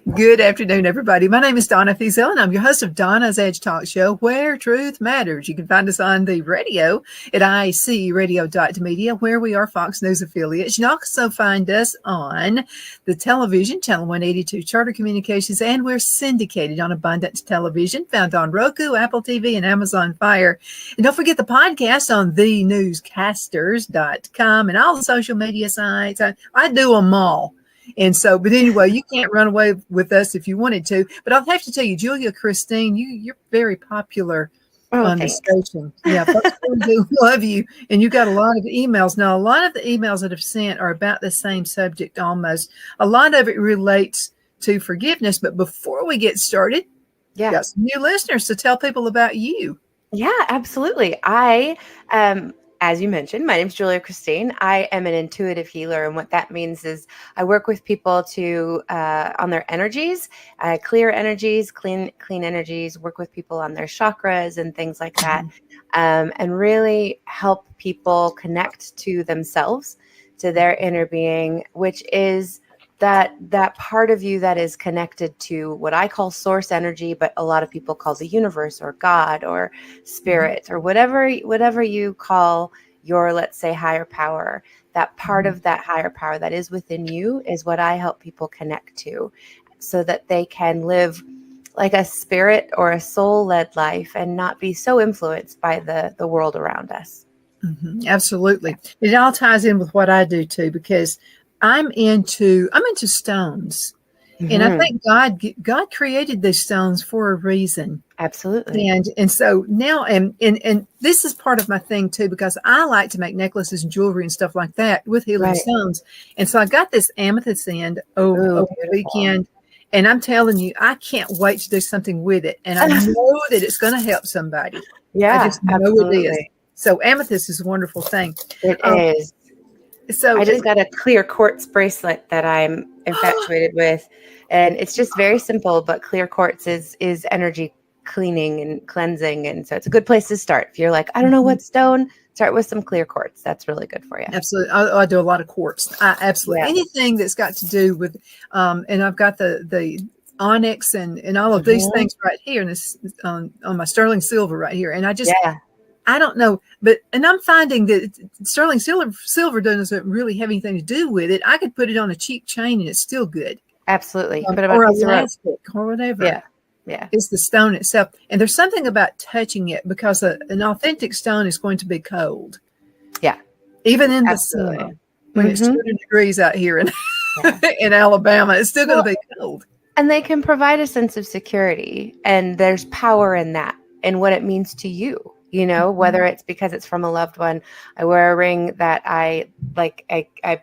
Good afternoon, everybody. My name is Donna Fiesel, and I'm your host of Donna's Edge Talk Show, where truth matters. You can find us on the radio at icradio.media, where we are Fox News affiliates. You can also find us on the television, Channel 182 Charter Communications, and we're syndicated on Abundance Television, found on Roku, Apple TV, and Amazon Fire. And don't forget the podcast on thenewscasters.com and all the social media sites. I do them all. And so, but anyway, you can't run away with us if you wanted to. But I'll have to tell you, Julia Christine, you're very popular on the station. Yeah, folks really do love you. And you got a lot of emails. Now, a lot of the emails that have sent are about the same subject almost. A lot of it relates to forgiveness. But before we get started, got some new listeners, so tell people about you. Yeah, absolutely. As you mentioned, my name is Julia Christine. I am an intuitive healer, and what that means is I work with people to on their energies, clear energies, clean energies. Work with people on their chakras and things like that, and really help people connect to themselves, to their inner being, which is that part of you that is connected to what I call source energy, but a lot of people call the universe or God or spirit or whatever you call your, let's say, higher power. That part of that higher power that is within you is what I help people connect to, so that they can live like a spirit or a soul-led life and not be so influenced by the world around us. Mm-hmm, absolutely. It all ties in with what I do too, because I'm into stones, and I think God created these stones for a reason. Absolutely. And so now, and this is part of my thing too, because I like to make necklaces and jewelry and stuff like that with healing stones. And so I got this amethyst sand over the weekend, and I'm telling you, I can't wait to do something with it. And I know that it's going to help somebody. Yeah, I just know absolutely. it is. So amethyst is a wonderful thing. It is. So I just got a clear quartz bracelet that I'm infatuated with, and it's just very simple, but clear quartz is energy cleaning and cleansing, and so it's a good place to start. If you're like, I don't know what stone, start with some clear quartz. That's really good for you. Absolutely. I do a lot of quartz. Absolutely. Anything that's got to do with, and I've got the onyx and all of these things right here, and this on my sterling silver right here, and I just. I don't know, and I'm finding that sterling silver doesn't really have anything to do with it. I could put it on a cheap chain and it's still good. Absolutely. Or elastic or whatever. Yeah. It's the stone itself. And there's something about touching it, because an authentic stone is going to be cold. Yeah. Even in the sun. When it's 200 degrees out here in Alabama, it's still going to be cold. And they can provide a sense of security, and there's power in that and what it means to you. You know, whether it's because it's from a loved one. I wear a ring that I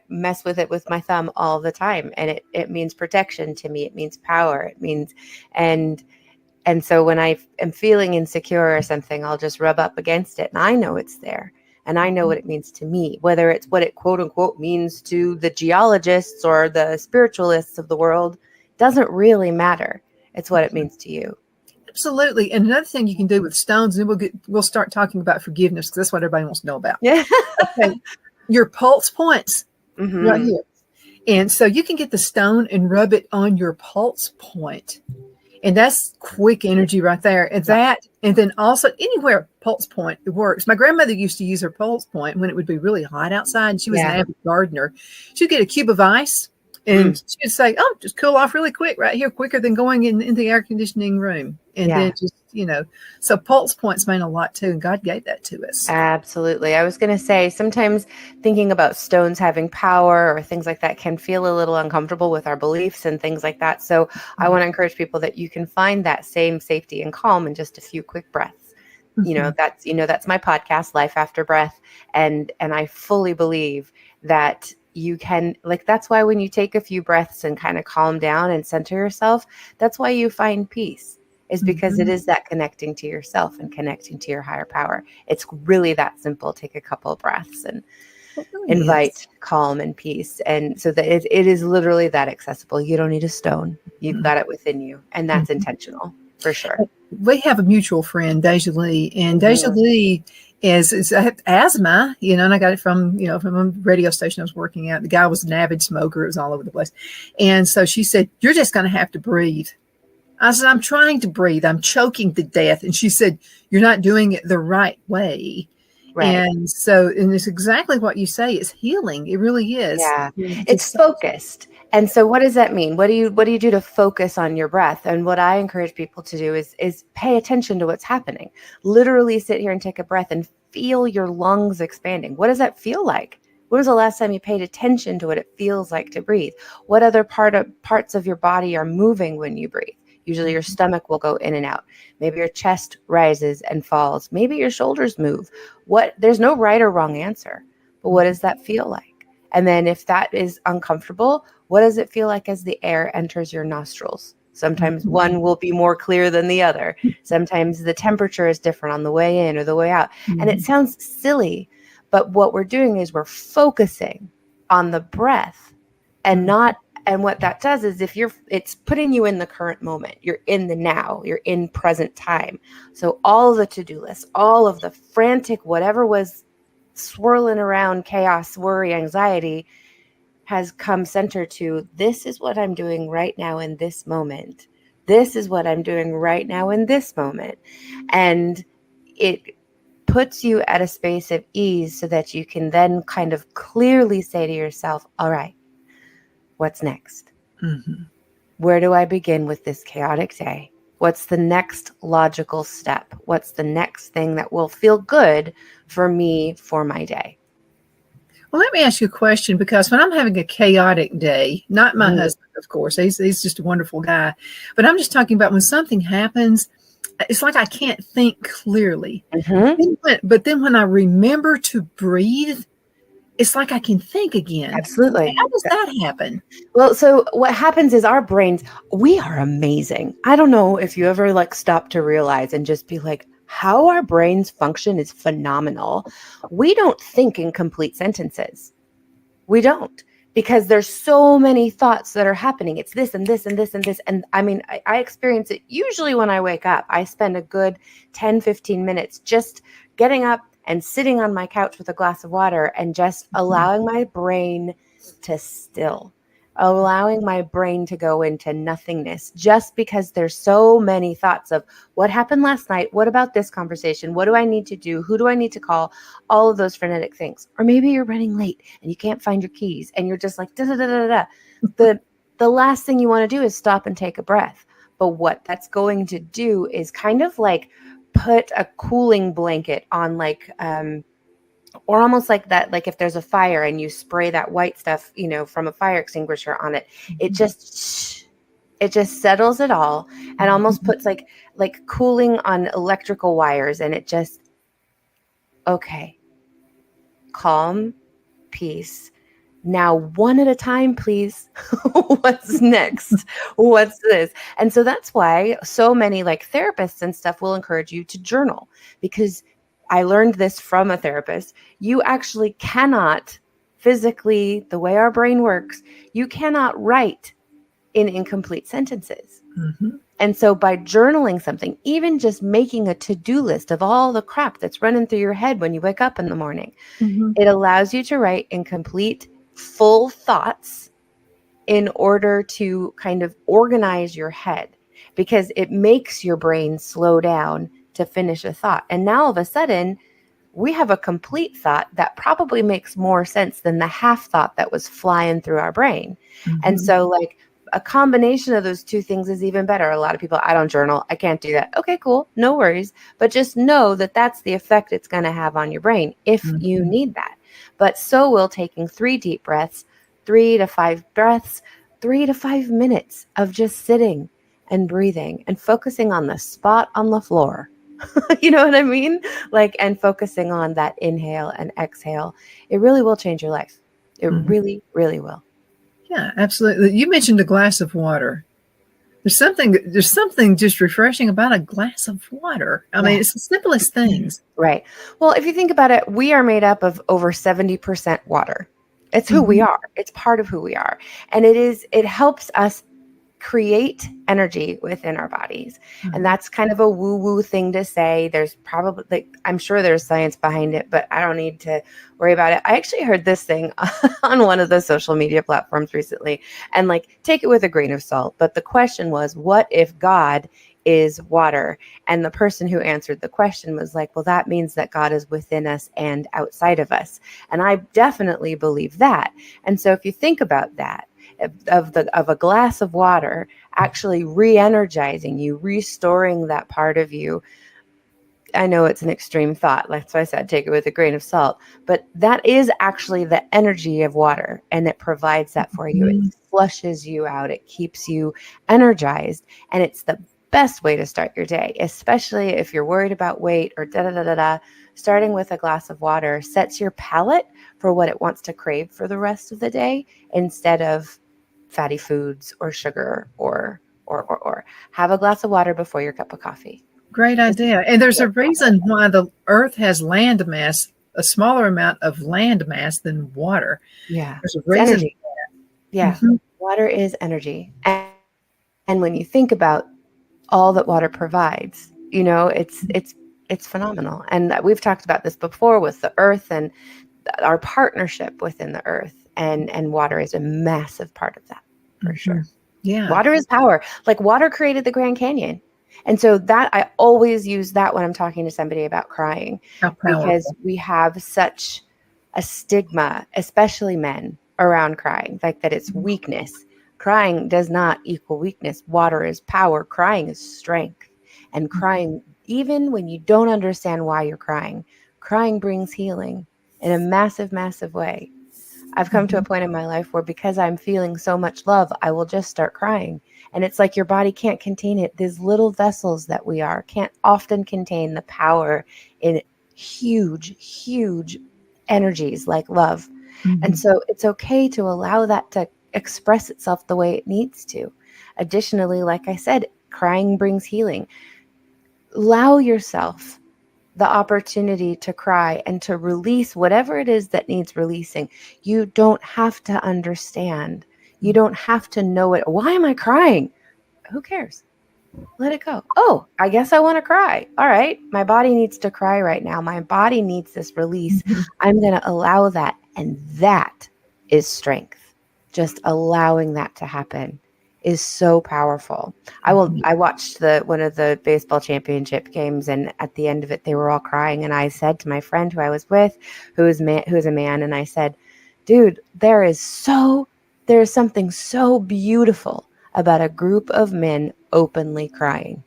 mess with it with my thumb all the time. And it means protection to me. It means power. It means, and so when I am feeling insecure or something, I'll just rub up against it. And I know it's there. And I know what it means to me, whether it's what it quote unquote means to the geologists or the spiritualists of the world, doesn't really matter. It's what it means to you. Absolutely. And another thing you can do with stones, and we'll start talking about forgiveness, because that's what everybody wants to know about. Yeah. Okay. Your pulse points right here. And so you can get the stone and rub it on your pulse point. And that's quick energy right there. And then also anywhere pulse point, it works. My grandmother used to use her pulse point when it would be really hot outside, and she was an avid gardener. She'd get a cube of ice, and she'd say, "Oh, just cool off really quick right here, quicker than going in the air conditioning room." And then just, so pulse points mean a lot too. And God gave that to us. Absolutely. I was going to say, sometimes thinking about stones having power or things like that can feel a little uncomfortable with our beliefs and things like that. So I want to encourage people that you can find that same safety and calm in just a few quick breaths. That's my podcast, Life After Breath. And I fully believe that you can, that's why when you take a few breaths and kind of calm down and center yourself, that's why you find peace, is because it is that connecting to yourself and connecting to your higher power. It's really that simple. Take a couple of breaths and invite calm and peace. And so that it is literally that accessible. You don't need a stone. You've got it within you. And that's intentional for sure. We have a mutual friend, Deja Lee, and Deja Lee is I have asthma, and I got it from, from a radio station I was working at. The guy was an avid smoker. It was all over the place. And so she said, "You're just going to have to breathe." I said, "I'm trying to breathe. I'm choking to death." And she said, "You're not doing it the right way." Right. And it's exactly what you say. It's healing. It really is. Yeah. It's focused. And so what does that mean? What do you do to focus on your breath? And what I encourage people to do is pay attention to what's happening. Literally sit here and take a breath and feel your lungs expanding. What does that feel like? When was the last time you paid attention to what it feels like to breathe? What other parts of your body are moving when you breathe? Usually your stomach will go in and out. Maybe your chest rises and falls. Maybe your shoulders move. There's no right or wrong answer, but what does that feel like? And then if that is uncomfortable, what does it feel like as the air enters your nostrils? Sometimes one will be more clear than the other. Sometimes the temperature is different on the way in or the way out. And it sounds silly, but what we're doing is we're focusing on the breath and what that does is it's putting you in the current moment. You're in the now, you're in present time. So all the to-do lists, all of the frantic, whatever was swirling around, chaos, worry, anxiety has come center to, this is what I'm doing right now in this moment. This is what I'm doing right now in this moment. And it puts you at a space of ease so that you can then kind of clearly say to yourself, all right, what's next? Mm-hmm. Where do I begin with this chaotic day? What's the next logical step? What's the next thing that will feel good for me for my day? Well, let me ask you a question, because when I'm having a chaotic day, not my husband, of course, he's just a wonderful guy, but I'm just talking about when something happens, it's like I can't think clearly. But then when I remember to breathe, it's like I can think again. Absolutely. How does that happen? Well, so what happens is our brains, we are amazing. I don't know if you ever stop to realize and just be like, how our brains function is phenomenal. We don't think in complete sentences. We don't, because there's so many thoughts that are happening. It's this and this and this and this. And I mean, I experience it usually when I wake up. I spend a good 10, 15 minutes just getting up and sitting on my couch with a glass of water and just allowing my brain to still, allowing my brain to go into nothingness, just because there's so many thoughts of what happened last night. What about this conversation? What do I need to do? Who do I need to call? All of those frenetic things. Or maybe you're running late and you can't find your keys and you're just like, da, da, da, da, da. The last thing you want to do is stop and take a breath. But what that's going to do is kind of put a cooling blanket on or almost like that, if there's a fire and you spray that white stuff, from a fire extinguisher on it, it just settles it all and almost puts like cooling on electrical wires. And it just, okay, calm, peace. Now, one at a time, please. What's next? What's this? And so that's why so many therapists and stuff will encourage you to journal, because I learned this from a therapist. You actually cannot physically, the way our brain works, you cannot write in incomplete sentences. And so by journaling something, even just making a to-do list of all the crap that's running through your head when you wake up in the morning, it allows you to write in complete, full thoughts in order to kind of organize your head, because it makes your brain slow down to finish a thought. And now all of a sudden, we have a complete thought that probably makes more sense than the half thought that was flying through our brain. And so a combination of those two things is even better. A lot of people, I don't journal, I can't do that. Okay, cool, no worries. But just know that that's the effect it's going to have on your brain if you need that. But so will taking 3 deep breaths, 3 to 5 breaths, 3 to 5 minutes of just sitting and breathing and focusing on the spot on the floor. You know what I mean? And focusing on that inhale and exhale. It really will change your life. It really, really will. Yeah, absolutely. You mentioned a glass of water. There's something just refreshing about a glass of water. I mean, it's the simplest things. Right. Well, if you think about it, we are made up of over 70% water. It's who we are. It's part of who we are. And it helps us create energy within our bodies. Mhm. And that's kind of a woo-woo thing to say. There's probably, like, I'm sure there's science behind it, but I don't need to worry about it. I actually heard this thing on one of the social media platforms recently, and like, take it with a grain of salt. But the question was, what if God is water? And the person who answered the question was like, well, that means that God is within us and outside of us. And I definitely believe that. And so if you think about that, of a glass of water actually re-energizing you, restoring that part of you. I know it's an extreme thought. Like I said, take it with a grain of salt, but that is actually the energy of water, and it provides that for you. It flushes you out. It keeps you energized, and it's the best way to start your day, especially if you're worried about weight or da-da-da-da-da. Starting with a glass of water sets your palate for what it wants to crave for the rest of the day, instead of fatty foods or sugar or have a glass of water before your cup of coffee. Great idea. And there's a reason why the earth has land mass, a smaller amount of land mass than water. Yeah. There's a It's reason. energy. Yeah. Mhm. Water is energy. And when you think about all that water provides, you know, it's phenomenal. And we've talked about this before with the earth and our partnership within the earth, and water is a massive part of that, for sure. Yeah. Water is power. Like, water created the Grand Canyon. And so that, I always use that when I'm talking to somebody about crying, How powerful. because we have such a stigma, especially men, around crying, like that it's weakness. Crying does not equal weakness. Water is power. Crying is strength. And crying, even when you don't understand why you're crying brings healing in a massive, massive way. I've come to a point in my life where, because I'm feeling so much love, I will just start crying. And it's like your body can't contain it. These little vessels that we are can't often contain the power in huge, huge energies like love. And so it's okay to allow that to express itself the way it needs to. Additionally, like I said, crying brings healing. Allow yourself the opportunity to cry and to release whatever it is that needs releasing. You don't have to understand. You don't have to know it. Why am I crying? Who cares? Let it go. Oh, I guess I want to cry. All right. My body needs to cry right now. My body needs this release. I'm going to allow that. And that is strength. Just allowing that to happen is so powerful. I watched one of the baseball championship games, and at the end of it, they were all crying. And I said to my friend who I was with, who is a man, and I said, dude, there is something so beautiful about a group of men openly crying.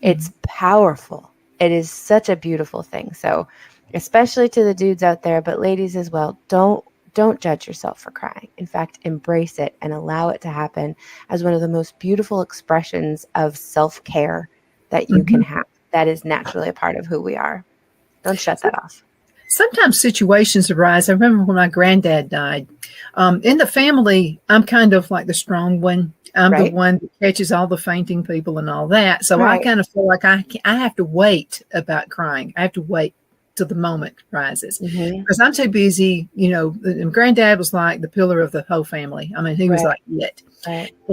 It's powerful. It is such a beautiful thing. So, especially to the dudes out there, but ladies as well, don't judge yourself for crying. In fact, embrace it and allow it to happen as one of the most beautiful expressions of self-care that you can have. That is naturally a part of who we are. Don't shut that off. Sometimes situations arise. I remember when my granddad died. In the family, I'm kind of like the strong one. I'm the one that catches all the fainting people and all that. So I kind of feel like I have to wait about crying. I have to wait till the moment rises, because I'm too busy. You know, and granddad was like the pillar of the whole family. I mean, he was like it.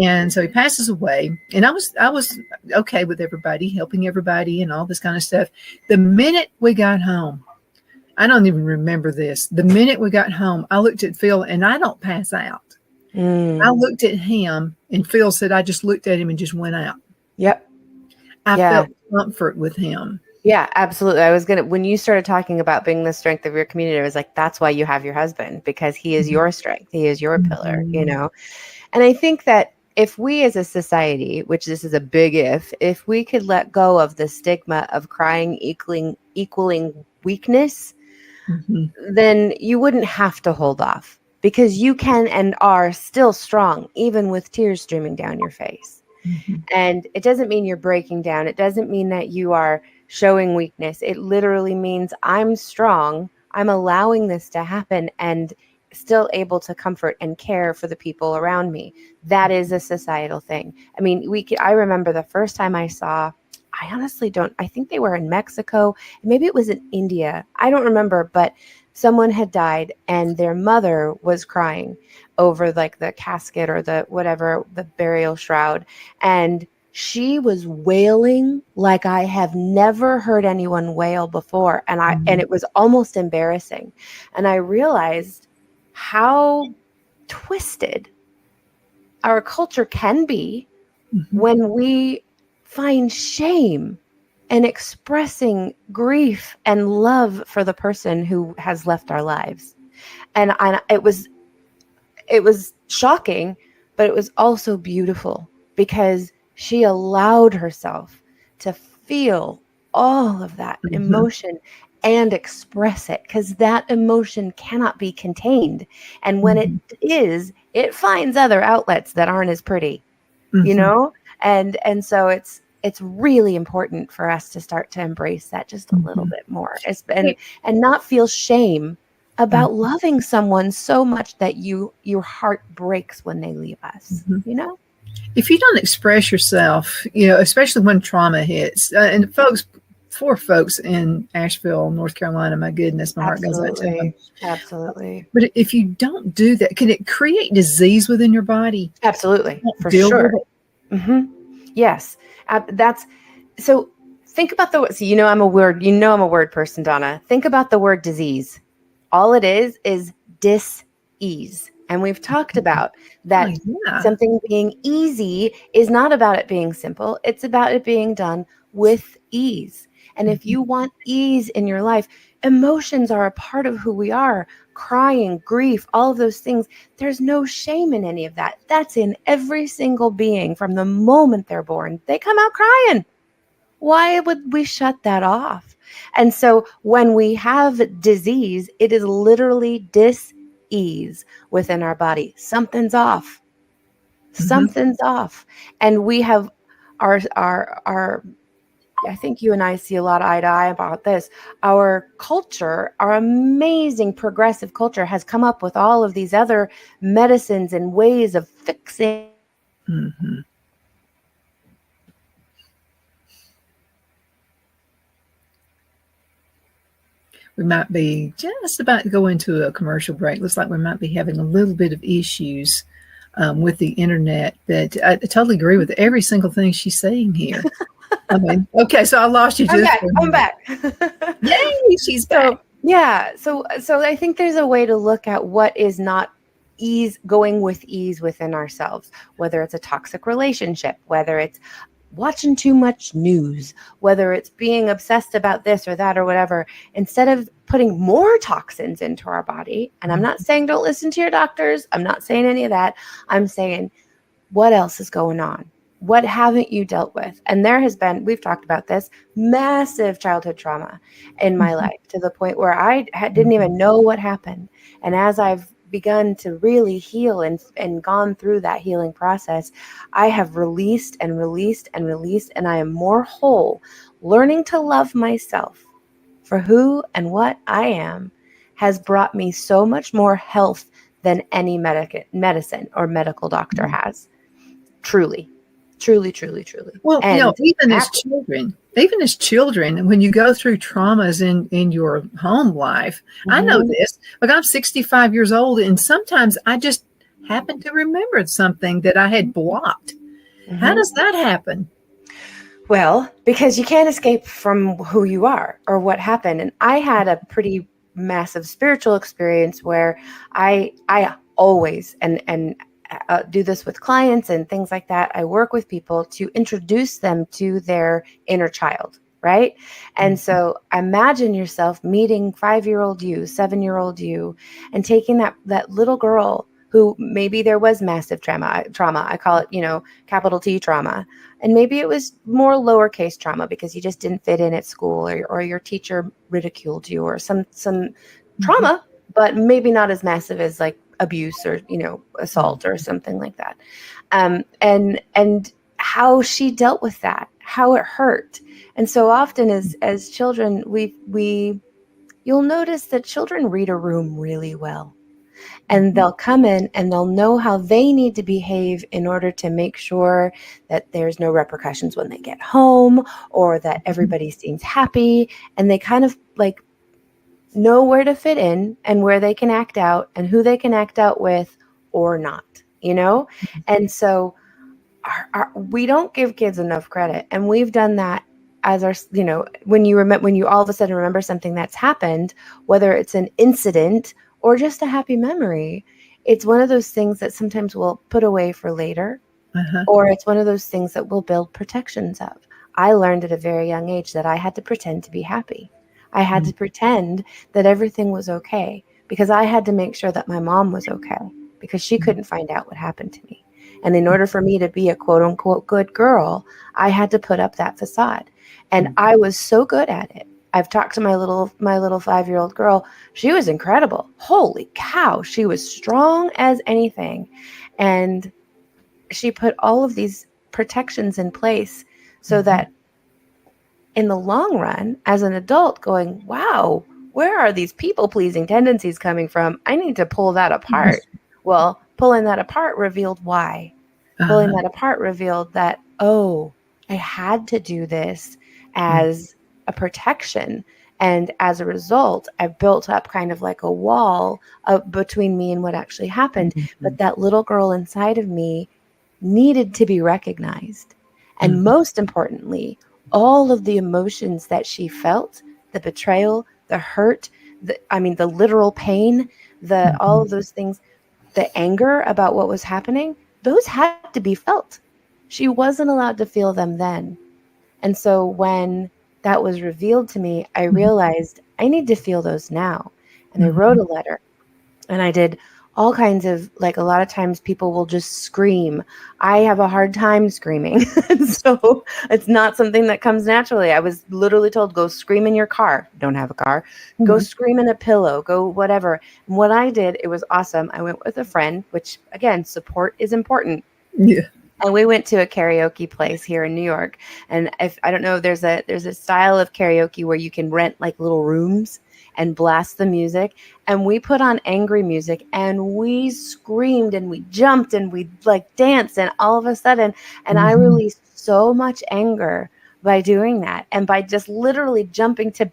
And so he passes away, and I was okay with everybody, helping everybody and all this kind of stuff. The minute we got home, I don't even remember this. The minute we got home, I looked at Phil, and I don't pass out. I looked at him, and Phil said, I just looked at him and just went out. Yep. I felt comfort with him. Yeah, absolutely. When you started talking about being the strength of your community, I was like, that's why you have your husband, because he is your strength. He is your pillar, you know? And I think that if we as a society, which this is a big if we could let go of the stigma of crying equaling weakness, then you wouldn't have to hold off, because you can and are still strong, even with tears streaming down your face. And it doesn't mean you're breaking down. It doesn't mean that you are showing weakness. It literally means I'm strong. I'm allowing this to happen and still able to comfort and care for the people around me. That is a societal thing. I mean, I remember the first time I honestly don't, I think they were in Mexico. Maybe it was in India. I don't remember, but someone had died and their mother was crying over like the casket or the whatever, the burial shroud. And she was wailing like I have never heard anyone wail before. And it was almost embarrassing. And I realized how twisted our culture can be when we find shame in expressing grief and love for the person who has left our lives. And it was shocking, but it was also beautiful because she allowed herself to feel all of that emotion and express it, because that emotion cannot be contained. And when it is, it finds other outlets that aren't as pretty, you know? And so it's really important for us to start to embrace that just a little bit more, and not feel shame about loving someone so much that your heart breaks when they leave us, you know? If you don't express yourself, you know, especially when trauma hits, and for folks in Asheville, North Carolina, my goodness, my heart goes out to them. Absolutely. But if you don't do that, can it create disease within your body? Absolutely. For sure. Yes. So think about I'm a word person, Donna. Think about the word disease. All it is dis-ease. And we've talked about that. Something being easy is not about it being simple. It's about it being done with ease. And if you want ease in your life, emotions are a part of who we are. Crying, grief, all of those things. There's no shame in any of that. That's in every single being from the moment they're born. They come out crying. Why would we shut that off? And so when we have disease, it is literally dis-ease within our body. Something's off. Something's off. And we have our I think you and I see a lot eye to eye about this. Our culture, our amazing progressive culture, has come up with all of these other medicines and ways of fixing. We might be just about to go into a commercial break. Looks like we might be having a little bit of issues with the internet, but I totally agree with every single thing she's saying here. I mean, okay, so I lost you. I'm back. Yay, she's back. So I think there's a way to look at what is not going with ease within ourselves, whether it's a toxic relationship, whether it's watching too much news, whether it's being obsessed about this or that or whatever. Instead of putting more toxins into our body, and I'm not saying don't listen to your doctors, I'm not saying any of that. I'm saying, what else is going on? What haven't you dealt with? And there has been, we've talked about this, massive childhood trauma in my life, to the point where I didn't even know what happened. And as I've begun to really heal and gone through that healing process, I have released and released and released, and I am more whole. Learning to love myself for who and what I am has brought me so much more health than any medicine or medical doctor has. Truly. Well, and even as children, when you go through traumas in your home life, I know this. Like, I'm 65 years old, and sometimes I just happen to remember something that I had blocked. How does that happen? Well, because you can't escape from who you are or what happened. And I had a pretty massive spiritual experience where I always and do this with clients and things like that. I work with people to introduce them to their inner child, right? And so imagine yourself meeting 5-year-old you, 7-year-old you, and taking that little girl who maybe there was massive trauma. I call it, capital T trauma. And maybe it was more lowercase trauma because you just didn't fit in at school, or your teacher ridiculed you, or some trauma, but maybe not as massive as like abuse or assault or something like that, and how she dealt with that, how it hurt. And so often as children, you'll notice that children read a room really well, and they'll come in and they'll know how they need to behave in order to make sure that there's no repercussions when they get home, or that everybody seems happy, and they kind of like know where to fit in and where they can act out and who they can act out with or not, you know? And so we don't give kids enough credit. And we've done that as our, you know, when you all of a sudden remember something that's happened, whether it's an incident or just a happy memory, it's one of those things that sometimes we'll put away for later, or it's one of those things that we'll build protections of. I learned at a very young age that I had to pretend to be happy. I had to pretend that everything was okay because I had to make sure that my mom was okay because she couldn't find out what happened to me. And in order for me to be a quote unquote good girl, I had to put up that facade. And I was so good at it. I've talked to my little 5-year-old girl. She was incredible. Holy cow. She was strong as anything. And she put all of these protections in place so that in the long run, as an adult going, wow, where are these people-pleasing tendencies coming from? I need to pull that apart. Well, pulling that apart revealed why. Pulling that apart revealed that, oh, I had to do this as a protection. And as a result, I built up kind of like a wall between me and what actually happened. But that little girl inside of me needed to be recognized. And most importantly, all of the emotions that she felt, the betrayal, the hurt, the literal pain, all of those things, the anger about what was happening, those had to be felt. She wasn't allowed to feel them then. And so when that was revealed to me, I realized I need to feel those now. And I wrote a letter, and I did all kinds of, like, a lot of times people will just scream. I have a hard time screaming. So it's not something that comes naturally. I was literally told, go scream in your car. Don't have a car. Go scream in a pillow, go whatever. And what I did, it was awesome. I went with a friend, which again, support is important. Yeah. And we went to a karaoke place here in New York. And if I don't know, there's a style of karaoke where you can rent like little rooms and blast the music. And we put on angry music and we screamed and we jumped and we like danced, and all of a sudden, and I released so much anger by doing that, and by just literally jumping to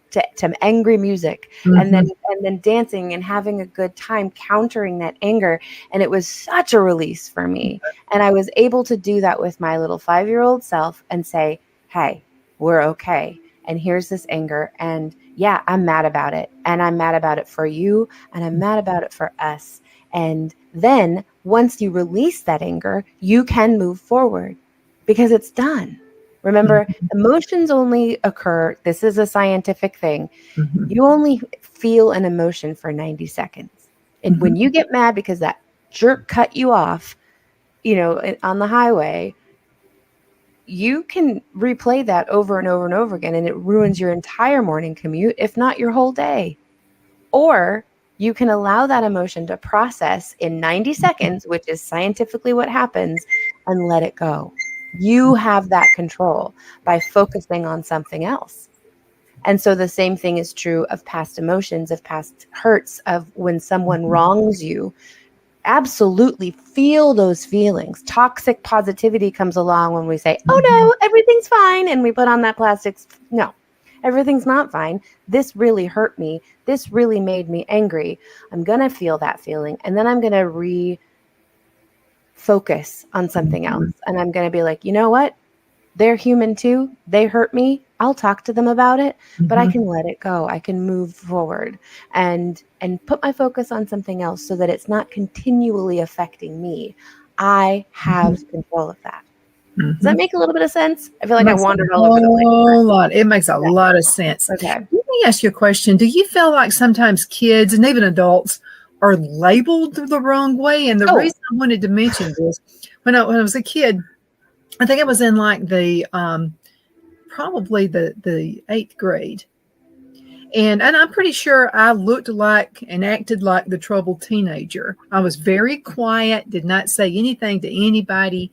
angry music and then dancing and having a good time countering that anger. And it was such a release for me. And I was able to do that with my little 5-year-old self and say, hey, we're okay. And here's this anger. And yeah, I'm mad about it. And I'm mad about it for you. And I'm mad about it for us. And then once you release that anger, you can move forward because it's done. Remember, emotions only occur. This is a scientific thing. You only feel an emotion for 90 seconds. And when you get mad because that jerk cut you off, you know, on the highway, you can replay that over and over and over again, and it ruins your entire morning commute, if not your whole day. Or you can allow that emotion to process in 90 seconds, which is scientifically what happens, and let it go. You have that control by focusing on something else. And so the same thing is true of past emotions, of past hurts, of when someone wrongs you. Absolutely feel those feelings. Toxic positivity comes along when we say, oh no, everything's fine. And we put on that plastic. No, everything's not fine. This really hurt me. This really made me angry. I'm going to feel that feeling. And then I'm going to refocus on something else. And I'm going to be like, you know what? They're human too. They hurt me. I'll talk to them about it, but I can let it go. I can move forward and put my focus on something else so that it's not continually affecting me. I have control of that. Does that make a little bit of sense? I feel like I wandered all over the place. It makes a lot of sense. Okay. Let me ask you a question. Do you feel like sometimes kids and even adults are labeled the wrong way? And the reason I wanted to mention this, when I was a kid, I think I was in like the probably the 8th grade. And I'm pretty sure I looked like and acted like the troubled teenager. I was very quiet, did not say anything to anybody.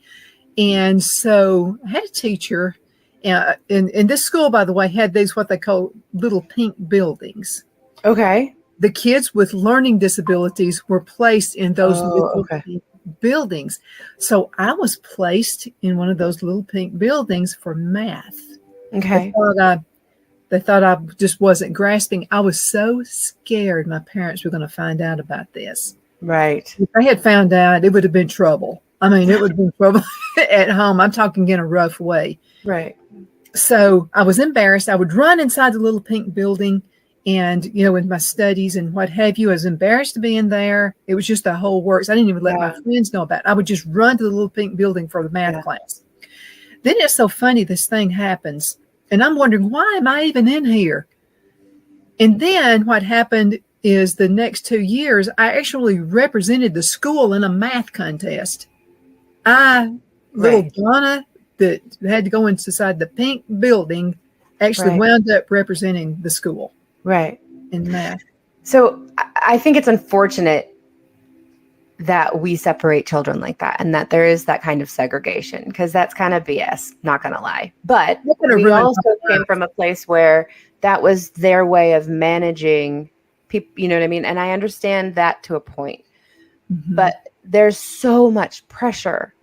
And so I had a teacher, in this school, by the way, had these what they call little pink buildings. Okay. The kids with learning disabilities were placed in those little pink buildings. So I was placed in one of those little pink buildings for math. Okay. They thought I just wasn't grasping. I was so scared my parents were going to find out about this. Right. If they had found out, it would have been trouble. I mean, it would have been trouble at home. I'm talking in a rough way. Right. So I was embarrassed. I would run inside the little pink building and, with my studies and what have you. I was embarrassed to be in there. It was just the whole works. I didn't even let my friends know about it. I would just run to the little pink building for the math class. Then it's so funny, this thing happens. And I'm wondering, why am I even in here? And then what happened is the next 2 years, I actually represented the school in a math contest. Little Donna, that had to go inside the pink building, actually wound up representing the school. Right. In math. So I think it's unfortunate that we separate children like that and that there is that kind of segregation, because that's kind of BS, not going to lie. But we also came from a place where that was their way of managing people, you know what I mean? And I understand that to a point. Mm-hmm. But there's so much pressure.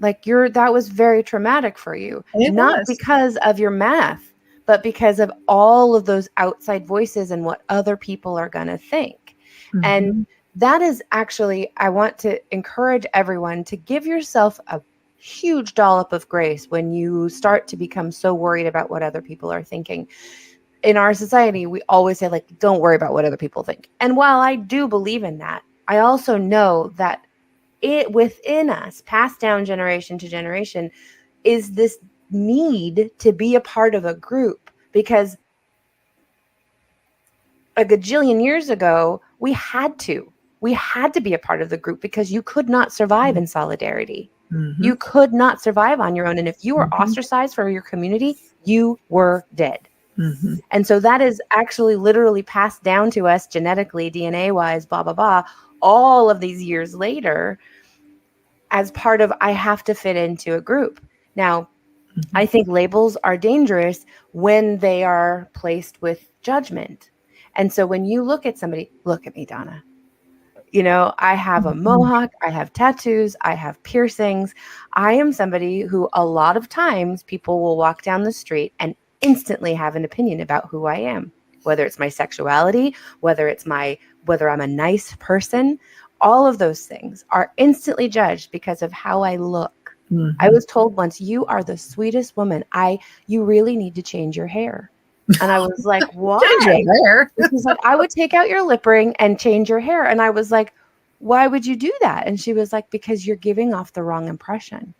Like that was very traumatic for you, not because of your math, but because of all of those outside voices and what other people are going to think. Mm-hmm. And that is actually, I want to encourage everyone to give yourself a huge dollop of grace when you start to become so worried about what other people are thinking. In our society, we always say, like, don't worry about what other people think. And while I do believe in that, I also know that it within us, passed down generation to generation, is this need to be a part of a group, because a gajillion years ago, we had to be a part of the group, because you could not survive in solidarity. Mm-hmm. You could not survive on your own. And if you were ostracized from your community, you were dead. Mm-hmm. And so that is actually literally passed down to us genetically, DNA wise, blah, blah, blah, all of these years later, as part of, I have to fit into a group. Now, I think labels are dangerous when they are placed with judgment. And so when you look at somebody, look at me, Donna, I have a mohawk, I have tattoos, I have piercings. I am somebody who a lot of times people will walk down the street and instantly have an opinion about who I am, whether it's my sexuality, whether I'm a nice person. All of those things are instantly judged because of how I look. Mm-hmm. I was told once, you are the sweetest woman. You really need to change your hair. And I was like, why? Change your hair? She was like, I would take out your lip ring and change your hair. And I was like, why would you do that? And she was like, because you're giving off the wrong impression.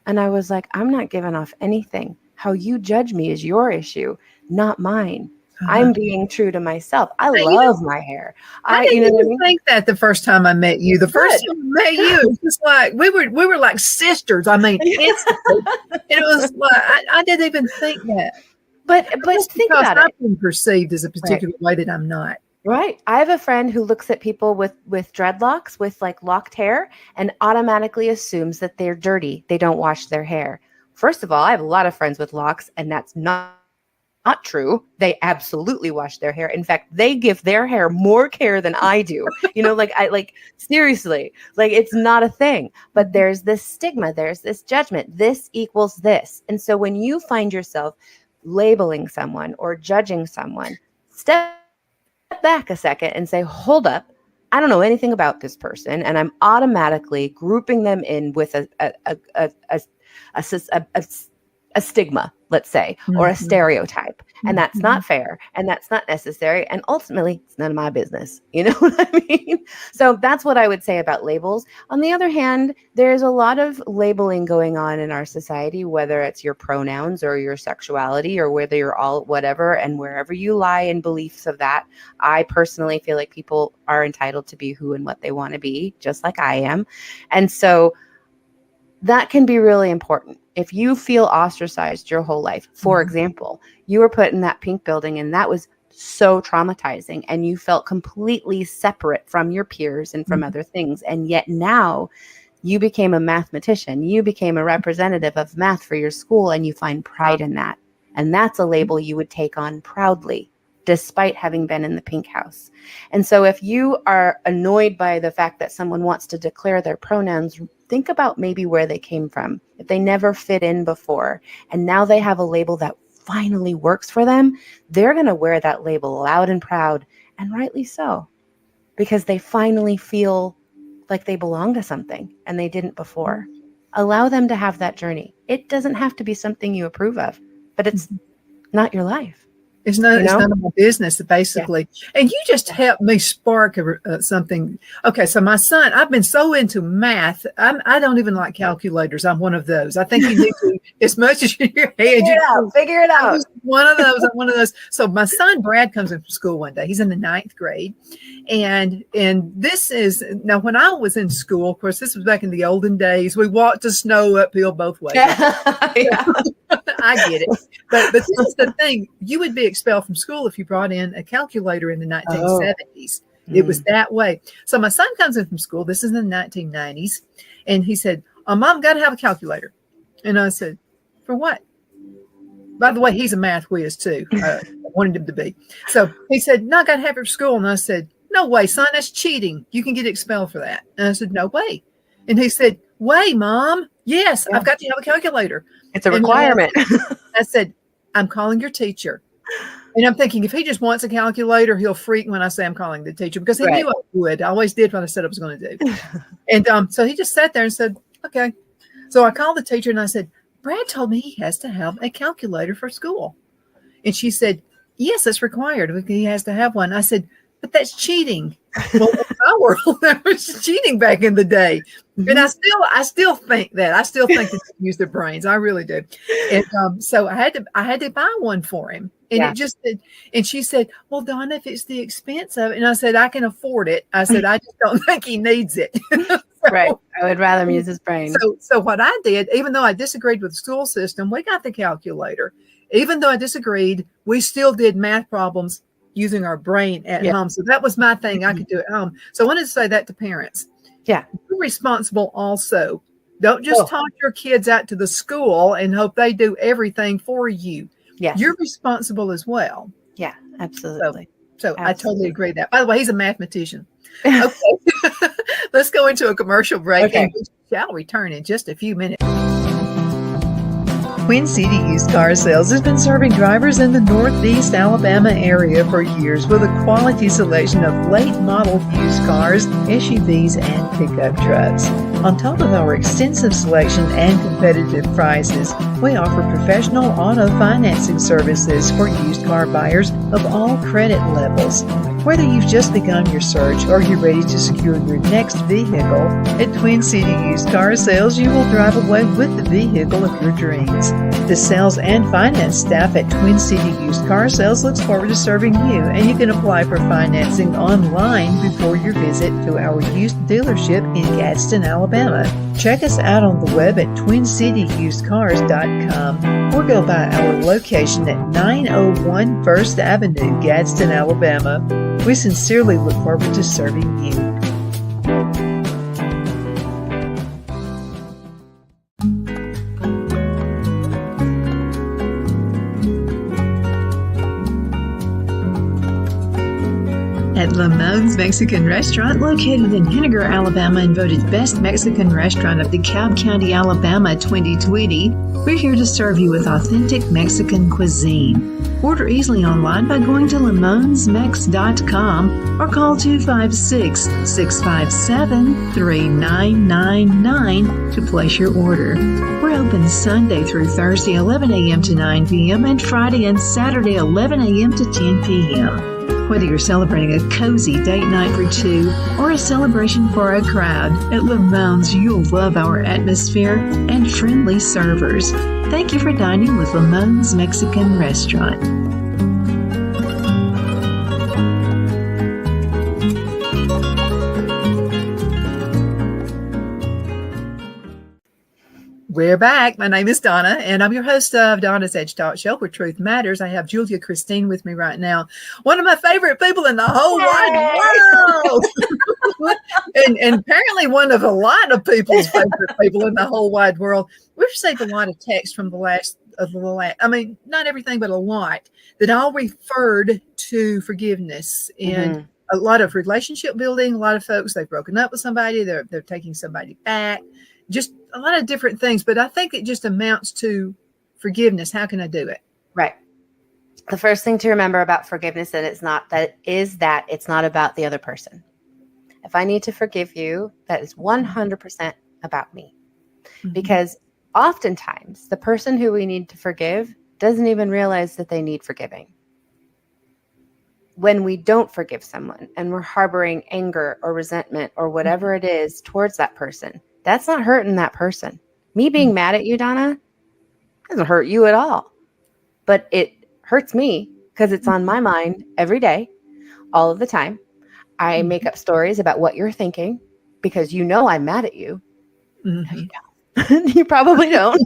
And I was like, I'm not giving off anything. How you judge me is your issue, not mine. I'm being true to myself. I love my hair. I didn't even think that the first time I met you. The first time I met you, it was just like we were like sisters. I mean, instantly. It was like I didn't even think that. But think about it. I've been perceived as a particular way that I'm not. Right. I have a friend who looks at people with dreadlocks, with like locked hair, and automatically assumes that they're dirty. They don't wash their hair. First of all, I have a lot of friends with locks, and that's not true. They absolutely wash their hair. In fact, they give their hair more care than I do. Seriously, it's not a thing. But there's this stigma, there's this judgment. This equals this. And so when you find yourself labeling someone or judging someone, step back a second and say, hold up, I don't know anything about this person, and I'm automatically grouping them in with a stigma, let's say, or a stereotype. And that's not fair. And that's not necessary. And ultimately, it's none of my business. You know what I mean? So that's what I would say about labels. On the other hand, there's a lot of labeling going on in our society, whether it's your pronouns or your sexuality or whether you're all whatever, and wherever you lie in beliefs of that. I personally feel like people are entitled to be who and what they want to be, just like I am. And so that can be really important. If you feel ostracized your whole life, for example, you were put in that pink building and that was so traumatizing and you felt completely separate from your peers and from other things. And yet now you became a mathematician, you became a representative of math for your school, and you find pride in that. And that's a label you would take on proudly, despite having been in the pink house. And so if you are annoyed by the fact that someone wants to declare their pronouns, think about maybe where they came from. If they never fit in before, and now they have a label that finally works for them, they're going to wear that label loud and proud, and rightly so, because they finally feel like they belong to something and they didn't before. Allow them to have that journey. It doesn't have to be something you approve of, but it's not your life. It's none of my business, basically. Yeah. And you just helped me spark something. Okay, so my son, I've been so into math. I don't even like calculators. I'm one of those. I think you need to, as much as your head. Figure it out. I'm one of those. So my son, Brad, comes in from school one day. He's in the 9th grade. And this is, now when I was in school, of course, this was back in the olden days. We walked the snow uphill both ways. Yeah. I get it. But this is the thing. You would be expelled from school if you brought in a calculator in the 1970s. It was that way. So my son comes in from school. This is in the 1990s. And he said, Mom, got to have a calculator. And I said, for what? By the way, he's a math whiz too. I wanted him to be. So he said, no, I got to have it for school. And I said, no way, son, that's cheating. You can get expelled for that. And I said, no way. And he said, way, Mom. Yes, I've got to have a calculator. It's a requirement. I said, I'm calling your teacher. And I'm thinking, if he just wants a calculator, he'll freak when I say I'm calling the teacher, because he knew I would. I always did what I said I was going to do. And so he just sat there and said, okay. So I called the teacher and I said, Brad told me he has to have a calculator for school. And she said, yes, it's required. He has to have one. I said, but that's cheating. Well, in my world, that was cheating back in the day. And I still think that. I still think that they use their brains. I really do. And so I had to buy one for him. And it just did. And she said, well, Donna, if it's the expense of it. And I said, I can afford it. I said, I just don't think he needs it. Right. I would rather him use his brain. So what I did, even though I disagreed with the school system, we got the calculator. Even though I disagreed, we still did math problems using our brain at home. So that was my thing. I could do at home. So I wanted to say that to parents. Yeah. You're responsible also. Don't just toss your kids out to the school and hope they do everything for you. Yes. You're responsible as well. Yeah, absolutely. So I totally agree with that. By the way, he's a mathematician. Okay. Let's go into a commercial break and we shall return in just a few minutes. Queen City Used Car Sales has been serving drivers in the Northeast Alabama area for years with a quality selection of late model used cars, SUVs, and pickup trucks. On top of our extensive selection and competitive prices, we offer professional auto financing services for used car buyers of all credit levels. Whether you've just begun your search or you're ready to secure your next vehicle, at Twin City Used Car Sales, you will drive away with the vehicle of your dreams. The sales and finance staff at Twin City Used Car Sales looks forward to serving you, and you can apply for financing online before your visit to our used dealership in Gadsden, Alabama. Check us out on the web at twincityusedcars.com or go by our location at 901 First Avenue, Gadsden, Alabama. We sincerely look forward to serving you. At Lamone's Mexican Restaurant, located in Henniger, Alabama, and voted Best Mexican Restaurant of DeKalb County, Alabama 2020, we're here to serve you with authentic Mexican cuisine. Order easily online by going to lamonsmex.com or call 256-657-3999 to place your order. We're open Sunday through Thursday, 11 a.m. to 9 p.m. and Friday and Saturday, 11 a.m. to 10 p.m. Whether you're celebrating a cozy date night for two or a celebration for a crowd, at Lamone's you'll love our atmosphere and friendly servers. Thank you for dining with Lamone's Mexican Restaurant. We're back. My name is Donna, and I'm your host of Donna's Edge Talk Show, where truth matters. I have Julia Christine with me right now, one of my favorite people in the whole wide world, and apparently one of a lot of people's favorite people in the whole wide world. We've received a lot of text from the last, I mean, not everything, but a lot that all referred to forgiveness and a lot of relationship building. A lot of folks, they've broken up with somebody, they're taking somebody back. Just a lot of different things, but I think it just amounts to forgiveness. How can I do it? Right. The first thing to remember about forgiveness is that it's not about the other person. If I need to forgive you, that is 100% about me. Because oftentimes the person who we need to forgive doesn't even realize that they need forgiving. When we don't forgive someone and we're harboring anger or resentment or whatever it is towards that person, that's not hurting that person. Me being mad at you, Donna, doesn't hurt you at all. But it hurts me because it's on my mind every day, all of the time. I make up stories about what you're thinking because you know I'm mad at you. No, you don't. You probably don't,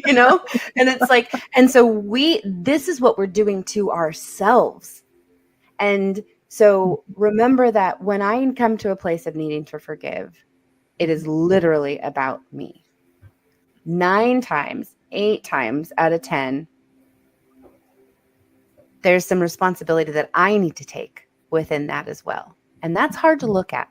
And it's like, and so this is what we're doing to ourselves. And so remember that when I come to a place of needing to forgive, it is literally about me. 9 times, 8 times out of 10, there's some responsibility that I need to take within that as well. And that's hard to look at.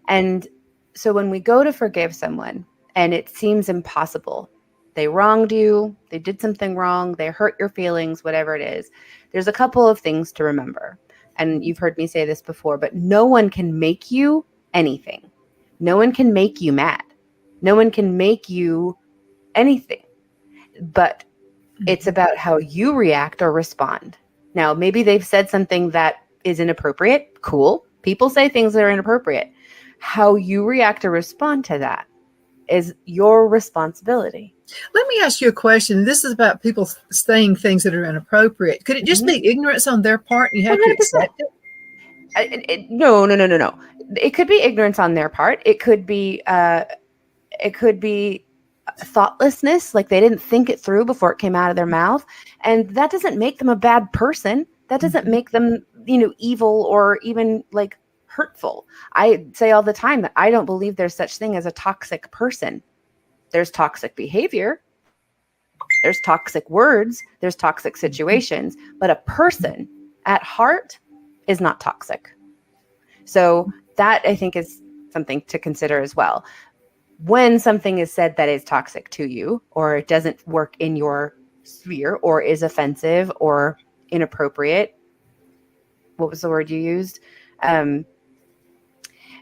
And so when we go to forgive someone and it seems impossible, they wronged you, they did something wrong, they hurt your feelings, whatever it is, there's a couple of things to remember. And you've heard me say this before, but no one can make you anything. No one can make you mad. No one can make you anything. But it's about how you react or respond. Now, maybe they've said something that is inappropriate. Cool. People say things that are inappropriate. How you react or respond to that is your responsibility. Let me ask you a question. This is about people saying things that are inappropriate. Could it just be ignorance on their part and you have 100%. to accept it? No. It could be ignorance on their part. It could be thoughtlessness, like they didn't think it through before it came out of their mouth. And that doesn't make them a bad person. That doesn't make them, evil or even like hurtful. I say all the time that I don't believe there's such thing as a toxic person. There's toxic behavior. There's toxic words. There's toxic situations. But a person at heart is not toxic. So that I think is something to consider as well. When something is said that is toxic to you, or it doesn't work in your sphere, or is offensive or inappropriate, what was the word you used?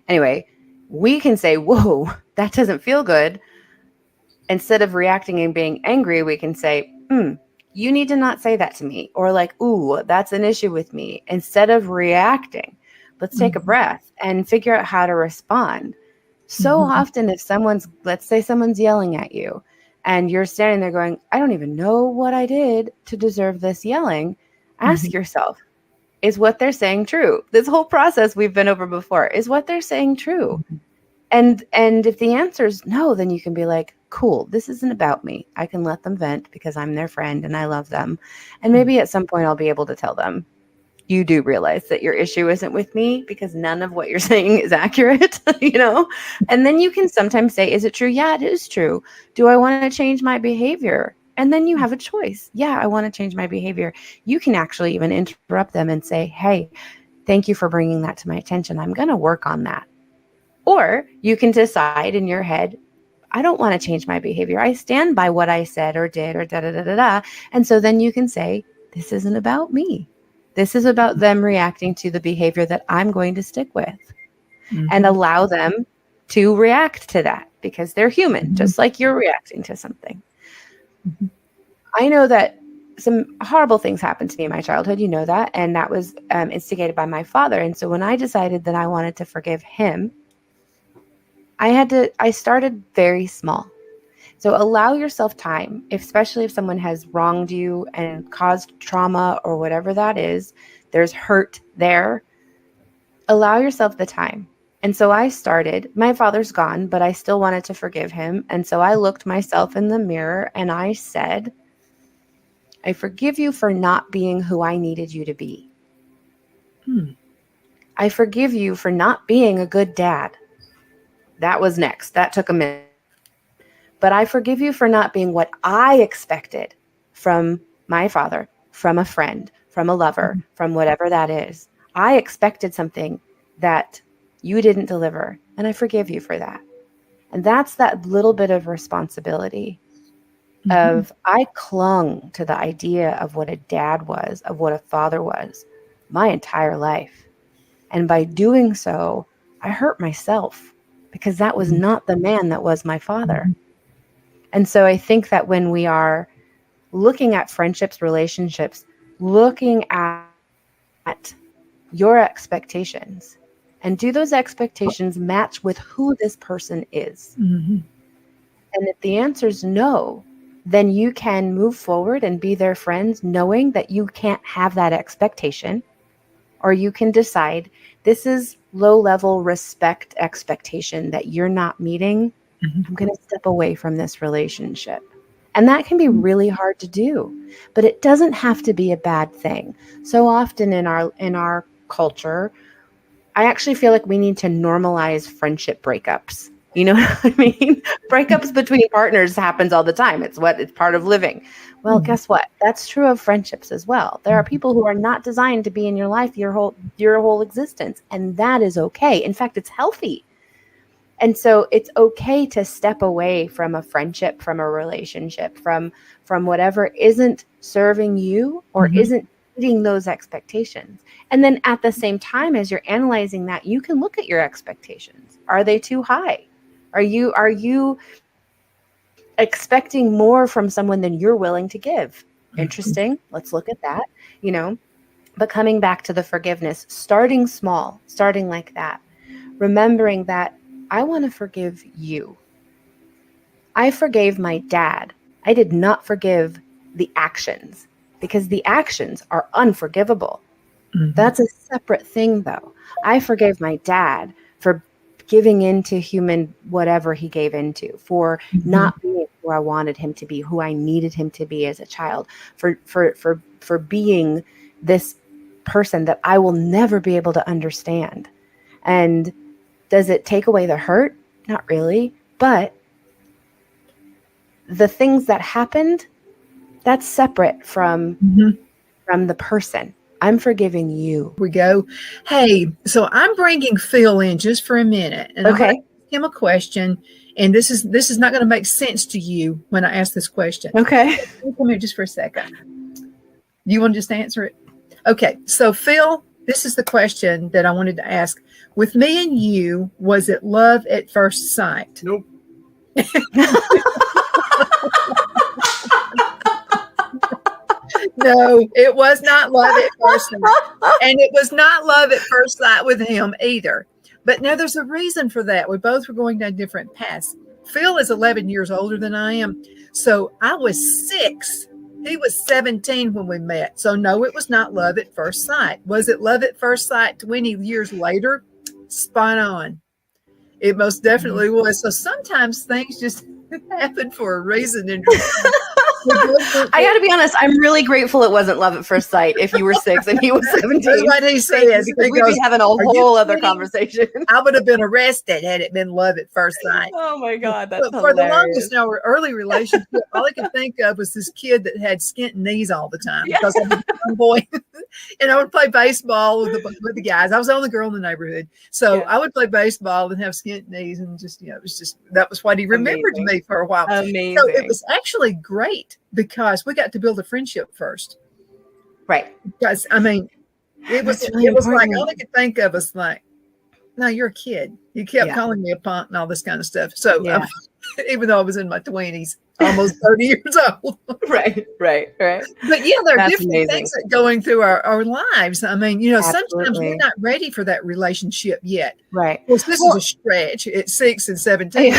Anyway, we can say, whoa, that doesn't feel good. Instead of reacting and being angry, we can say, you need to not say that to me. Or like, ooh, that's an issue with me. Instead of reacting, let's take a breath and figure out how to respond. So often if let's say someone's yelling at you and you're standing there going, I don't even know what I did to deserve this yelling. Ask yourself, is what they're saying true? This whole process we've been over before, is what they're saying true? And if the answer is no, then you can be like, cool, this isn't about me. I can let them vent because I'm their friend and I love them. And maybe at some point I'll be able to tell them, you do realize that your issue isn't with me because none of what you're saying is accurate, And then you can sometimes say, is it true? Yeah, it is true. Do I want to change my behavior? And then you have a choice. Yeah, I want to change my behavior. You can actually even interrupt them and say, hey, thank you for bringing that to my attention. I'm going to work on that. Or you can decide in your head, I don't want to change my behavior. I stand by what I said or did or da-da-da-da-da. And so then you can say, this isn't about me. This is about them reacting to the behavior that I'm going to stick with and allow them to react to that because they're human, just like you're reacting to something. I know that some horrible things happened to me in my childhood. You know that. And that was instigated by my father. And so when I decided that I wanted to forgive him, I started very small. So allow yourself time, especially if someone has wronged you and caused trauma or whatever that is, there's hurt there. Allow yourself the time. And so I started, my father's gone, but I still wanted to forgive him. And so I looked myself in the mirror and I said, I forgive you for not being who I needed you to be. I forgive you for not being a good dad. That was next. That took a minute. But I forgive you for not being what I expected from my father, from a friend, from a lover, from whatever that is. I expected something that you didn't deliver, and I forgive you for that. And that's that little bit of responsibility of I clung to the idea of what a dad was, of what a father was my entire life. And by doing so, I hurt myself because that was not the man that was my father. And so I think that when we are looking at friendships, relationships, looking at your expectations, and do those expectations match with who this person is? And if the answer is no, then you can move forward and be their friends knowing that you can't have that expectation. Or you can decide this is low-level respect expectation that you're not meeting. I'm going to step away from this relationship. And that can be really hard to do, but it doesn't have to be a bad thing. So often in our culture, I actually feel like we need to normalize friendship breakups. You know what I mean? Breakups between partners happens all the time. It's part of living. Well, guess what? That's true of friendships as well. There are people who are not designed to be in your life your whole existence, and that is okay. In fact, it's healthy. And so it's okay to step away from a friendship, from a relationship, from whatever isn't serving you or isn't meeting those expectations. And then at the same time, as you're analyzing that, you can look at your expectations. Are they too high? Are you expecting more from someone than you're willing to give? Interesting. Let's look at that, But coming back to the forgiveness, starting small, starting like that, remembering that I want to forgive you. I forgave my dad. I did not forgive the actions because the actions are unforgivable. That's a separate thing, though. I forgave my dad for giving into human whatever he gave into, for not being who I wanted him to be, who I needed him to be as a child, for being this person that I will never be able to understand. And does it take away the hurt? Not really. But the things that happened, that's separate from the person. I'm forgiving you. We go. Hey, so I'm bringing Phil in just for a minute, and I'm going to ask him a question. And this is not going to make sense to you when I ask this question. Okay. Come here just for a second. You want to just answer it? Okay. So Phil, this is the question that I wanted to ask. With me and you, was it love at first sight? Nope. No, it was not love at first sight. And it was not love at first sight with him either. But now there's a reason for that. We both were going down different paths. Phil is 11 years older than I am. So I was 6. He was 17 when we met. So no, it was not love at first sight. Was it love at first sight 20 years later? Spot on. It most definitely was. So sometimes things just happen for a reason. And I got to be honest. I'm really grateful it wasn't love at first sight. If you were 6 and he was 17, that's what he says. Because we'd be having a whole other conversation. I would have been arrested had it been love at first sight. Oh my God, that's but for the longest, our early relationship, all I could think of was this kid that had skint knees all the time because I was a young boy, and I would play baseball with the guys. I was the only girl in the neighborhood, so I would play baseball and have skint knees, and just it was just that was what he remembered me for a while. Amazing. So it was actually great because we got to build a friendship first. Right. Because it was like all I could think of was like, no, you're a kid. You kept calling me a punk and all this kind of stuff. So even though I was in my 20s, almost 30 years old. Right. But there are different things that going through our lives. Sometimes we're not ready for that relationship yet. Right. Well, this is a stretch at 6 and 17.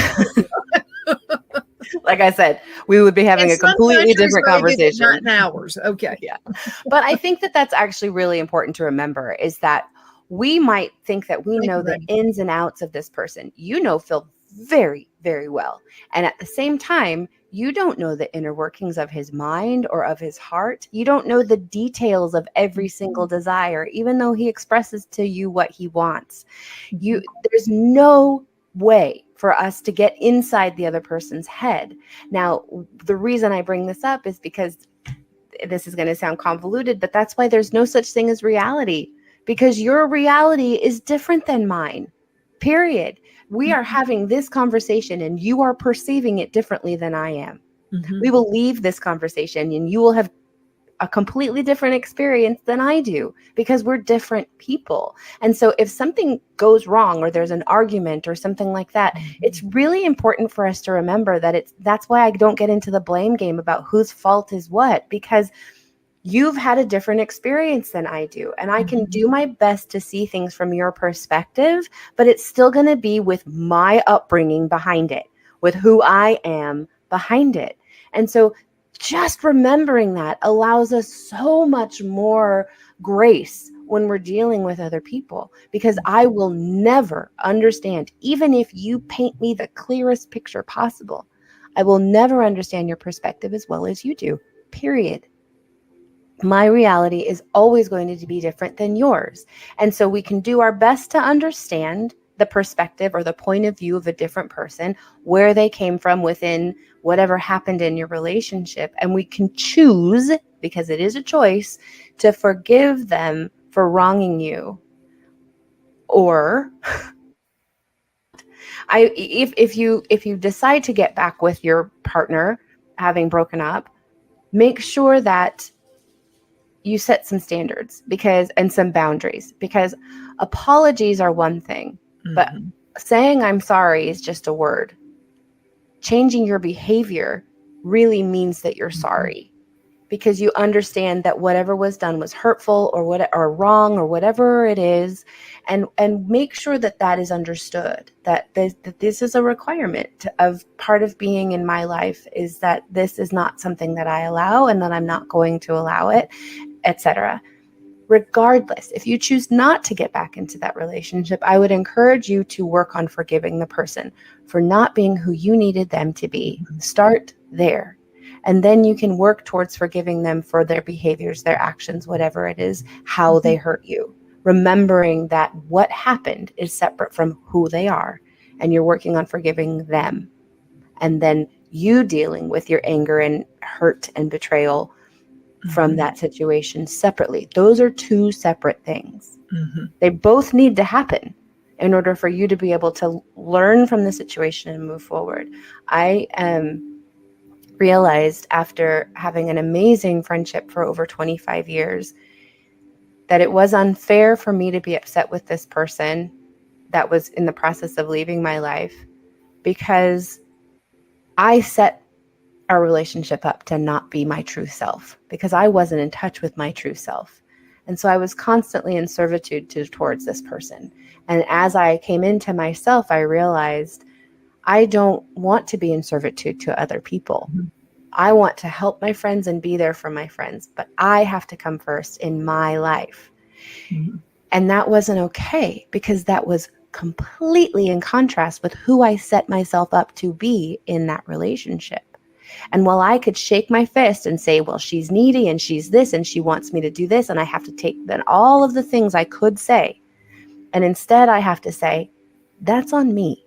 Like I said, we would be having a completely different conversation. 9 hours. Okay. Yeah. But I think that that's actually really important to remember is that we might think that we know the ins and outs of this person. You know Phil very, very well. And at the same time, you don't know the inner workings of his mind or of his heart. You don't know the details of every single desire, even though he expresses to you what he wants. There's no way for us to get inside the other person's head. Now, the reason I bring this up is because this is going to sound convoluted, but that's why there's no such thing as reality, because your reality is different than mine, period. We are having this conversation and you are perceiving it differently than I am. Mhm. We will leave this conversation and you will have a completely different experience than I do because we're different people. And so if something goes wrong or there's an argument or something like that, it's really important for us to remember that that's why I don't get into the blame game about whose fault is what, because you've had a different experience than I do. And I can do my best to see things from your perspective, but it's still going to be with my upbringing behind it, with who I am behind it. And so just remembering that allows us so much more grace when we're dealing with other people, because I will never understand, even if you paint me the clearest picture possible, I will never understand your perspective as well as you do, period. My reality is always going to be different than yours. And so we can do our best to understand the perspective or the point of view of a different person, where they came from within whatever happened in your relationship. And we can choose, because it is a choice, to forgive them for wronging you. Or if you decide to get back with your partner having broken up, make sure that you set some standards and some boundaries, because apologies are one thing, but saying I'm sorry is just a word. Changing your behavior really means that you're sorry, because you understand that whatever was done was hurtful or wrong or whatever it is, and make sure that is understood, that this is a requirement of part of being in my life, is that this is not something that I allow and that I'm not going to allow it, etc. Regardless, if you choose not to get back into that relationship, I would encourage you to work on forgiving the person for not being who you needed them to be. Start there. And then you can work towards forgiving them for their behaviors, their actions, whatever it is, how they hurt you. Remembering that what happened is separate from who they are, and you're working on forgiving them. And then you dealing with your anger and hurt and betrayal from that situation separately. Those are two separate things. They both need to happen in order for you to be able to learn from the situation and move forward. I realized after having an amazing friendship for over 25 years that it was unfair for me to be upset with this person that was in the process of leaving my life, because I set our relationship up to not be my true self, because I wasn't in touch with my true self. And so I was constantly in servitude towards this person. And as I came into myself, I realized I don't want to be in servitude to other people. I want to help my friends and be there for my friends, but I have to come first in my life. And that wasn't okay, because that was completely in contrast with who I set myself up to be in that relationship. And while I could shake my fist and say, well, she's needy and she's this and she wants me to do this, and I have to take then all of the things I could say, and instead I have to say, that's on me.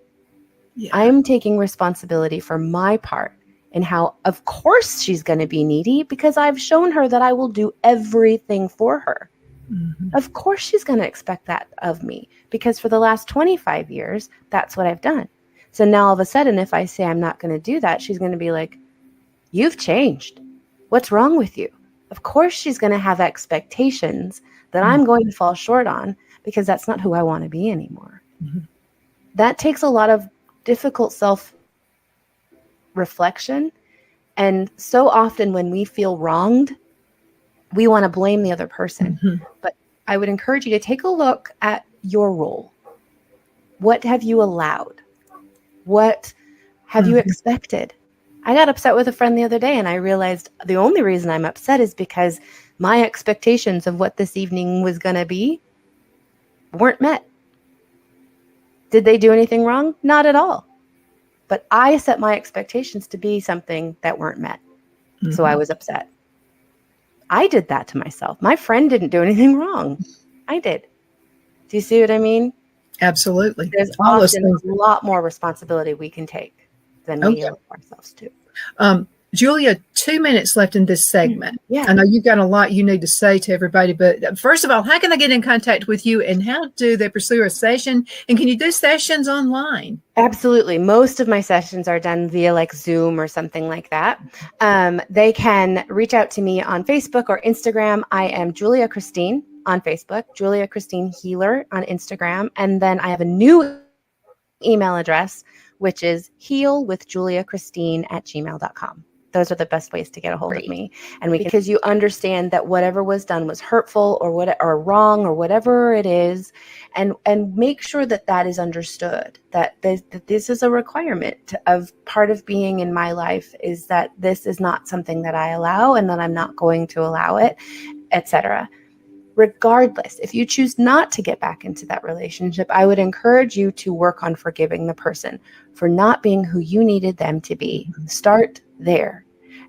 Yeah. I'm taking responsibility for my part in how, of course, she's going to be needy, because I've shown her that I will do everything for her. Of course, she's going to expect that of me, because for the last 25 years, that's what I've done. So now all of a sudden, if I say I'm not going to do that, she's going to be like, you've changed. What's wrong with you? Of course, she's going to have expectations that I'm going to fall short on, because that's not who I want to be anymore. That takes a lot of difficult self-reflection. And so often when we feel wronged, we want to blame the other person. But I would encourage you to take a look at your role. What have you allowed? What have you expected? I got upset with a friend the other day, and I realized the only reason I'm upset is because my expectations of what this evening was going to be weren't met. Did they do anything wrong? Not at all. But I set my expectations to be something that weren't met. So I was upset. I did that to myself. My friend didn't do anything wrong. I did. Do you see what I mean? Absolutely. There's often a lot more responsibility we can take than we allow ourselves to. Julia, 2 minutes left in this segment. Yeah. I know you've got a lot you need to say to everybody, but first of all, how can I get in contact with you and how do they pursue a session? And can you do sessions online? Absolutely. Most of my sessions are done via like Zoom or something like that. They can reach out to me on Facebook or Instagram. I am Julia Christine on Facebook, Julia Christine Healer on Instagram. And then I have a new email address, which is healwithjuliachristine@gmail.com. Those are the best ways to get a hold of me. And because you understand that whatever was done was hurtful or wrong or whatever it is, and make sure that that is understood, that this is a requirement of part of being in my life, is that this is not something that I allow and that I'm not going to allow it, etc. Regardless, if you choose not to get back into that relationship, I would encourage you to work on forgiving the person for not being who you needed them to be. Start there.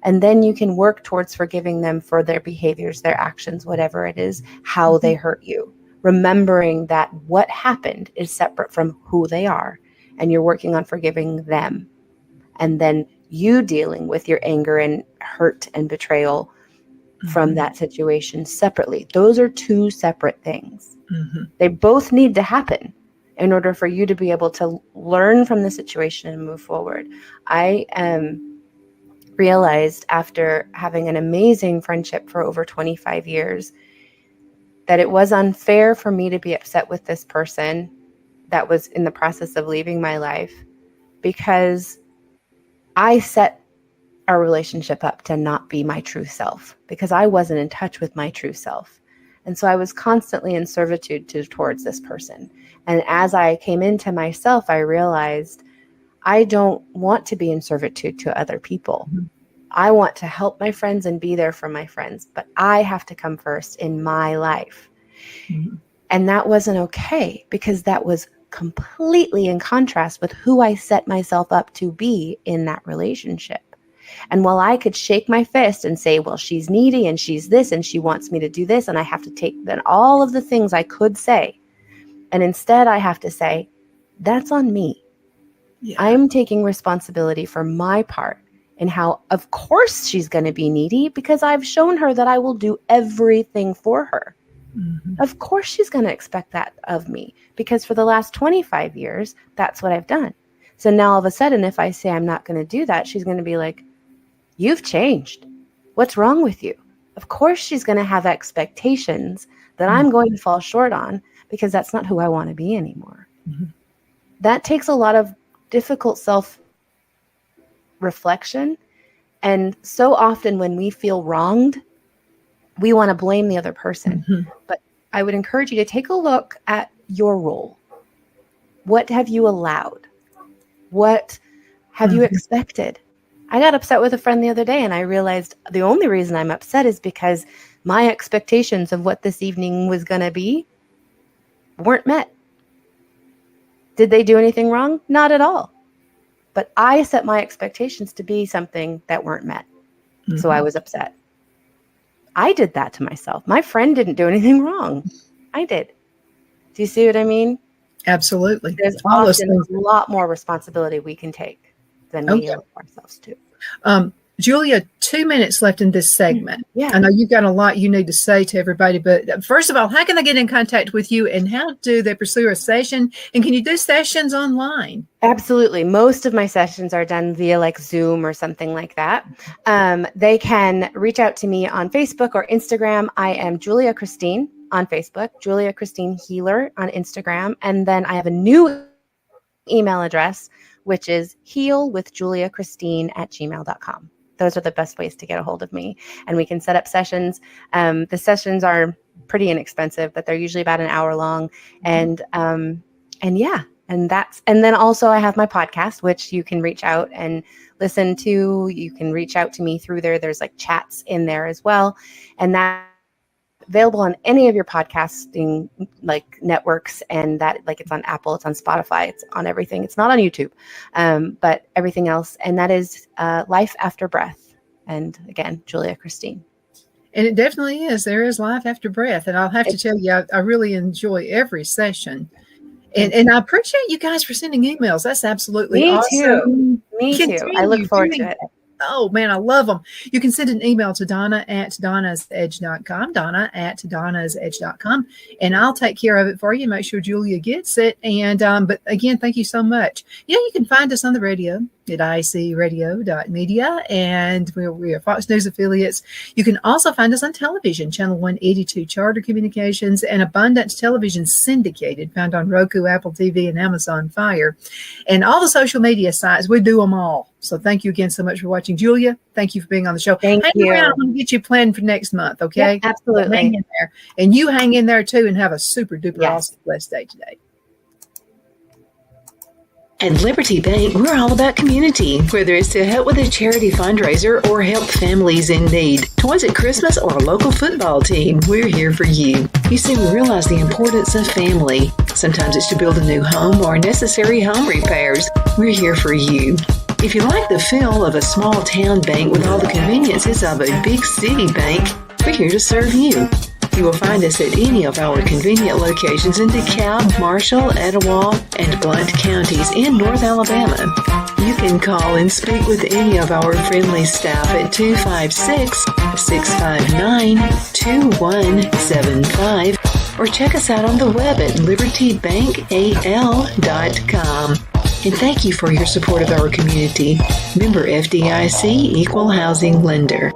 And then you can work towards forgiving them for their behaviors, their actions, whatever it is, how they hurt you. Remembering that what happened is separate from who they are, and you're working on forgiving them. And then you dealing with your anger and hurt and betrayal from that situation separately. Those are two separate things. They both need to happen in order for you to be able to learn from the situation and move forward. I realized after having an amazing friendship for over 25 years that it was unfair for me to be upset with this person that was in the process of leaving my life, because I set our relationship up to not be my true self, because I wasn't in touch with my true self. And so I was constantly in servitude towards this person. And as I came into myself, I realized I don't want to be in servitude to other people. I want to help my friends and be there for my friends, but I have to come first in my life. And that wasn't okay, because that was completely in contrast with who I set myself up to be in that relationship. And while I could shake my fist and say, well, she's needy and she's this and she wants me to do this, and I have to take then all of the things I could say, and instead I have to say, that's on me. I'm taking responsibility for my part in how, of course, she's going to be needy, because I've shown her that I will do everything for her. Of course, she's going to expect that of me, because for the last 25 years, that's what I've done. So now all of a sudden, if I say I'm not going to do that, she's going to be like, you've changed. What's wrong with you? Of course, she's going to have expectations that I'm going to fall short on, because that's not who I want to be anymore. That takes a lot of difficult self-reflection. And so often when we feel wronged, we want to blame the other person. But I would encourage you to take a look at your role. What have you allowed? What have you expected? I got upset with a friend the other day, and I realized the only reason I'm upset is because my expectations of what this evening was going to be weren't met. Did they do anything wrong? Not at all. But I set my expectations to be something that weren't met. So I was upset. I did that to myself. My friend didn't do anything wrong. I did. Do you see what I mean? Absolutely. There's often a lot more responsibility we can take than we allow ourselves to. Julia, 2 minutes left in this segment. Yeah. I know you've got a lot you need to say to everybody, but first of all, how can I get in contact with you and how do they pursue a session? And can you do sessions online? Absolutely. Most of my sessions are done via like Zoom or something like that. They can reach out to me on Facebook or Instagram. I am Julia Christine on Facebook, Julia Christine Healer on Instagram. And then I have a new email address, which is healwithjuliachristine@gmail.com. Those are the best ways to get a hold of me. And we can set up sessions. The sessions are pretty inexpensive, but they're usually about an hour long. And yeah, and then also I have my podcast, which you can reach out and listen to. You can reach out to me through there. There's like chats in there as well. And that's available on any of your podcasting like networks, and that like it's on Apple, it's on Spotify, it's on everything. It's not on YouTube, but everything else. And that is Life After Breath. And again, Julia Christine. And it definitely is. There is life after breath. And I'll have to tell you, I really enjoy every session. And I appreciate you guys for sending emails. That's absolutely awesome. Me too. I look forward to it. Oh man, I love them. You can send an email to Donna@donnasedge.com, Donna@donnasedge.com, and I'll take care of it for you. Make sure Julia gets it. And but again, thank you so much. You can find us on the radio at icradio.media, and we are Fox News affiliates. You can also find us on television, Channel 182 Charter Communications and Abundance Television Syndicated, found on Roku, Apple TV, and Amazon Fire. And all the social media sites, we do them all. So thank you again so much for watching. Julia, thank you for being on the show. Thank you. Around. I'm going to get you planned for next month, okay? Yeah, absolutely. Hang in there. And you hang in there too and have a super duper awesome blessed day today. At Liberty Bank, we're all about community. Whether it's to help with a charity fundraiser or help families in need, toys at Christmas, or a local football team, we're here for you. You see, we realize the importance of family. Sometimes it's to build a new home or necessary home repairs. We're here for you. If you like the feel of a small town bank with all the conveniences of a big city bank, we're here to serve you. You will find us at any of our convenient locations in DeKalb, Marshall, Etowah, and Blount counties in North Alabama. You can call and speak with any of our friendly staff at 256-659-2175 or check us out on the web at libertybankal.com. And thank you for your support of our community. Member FDIC, Equal Housing Lender.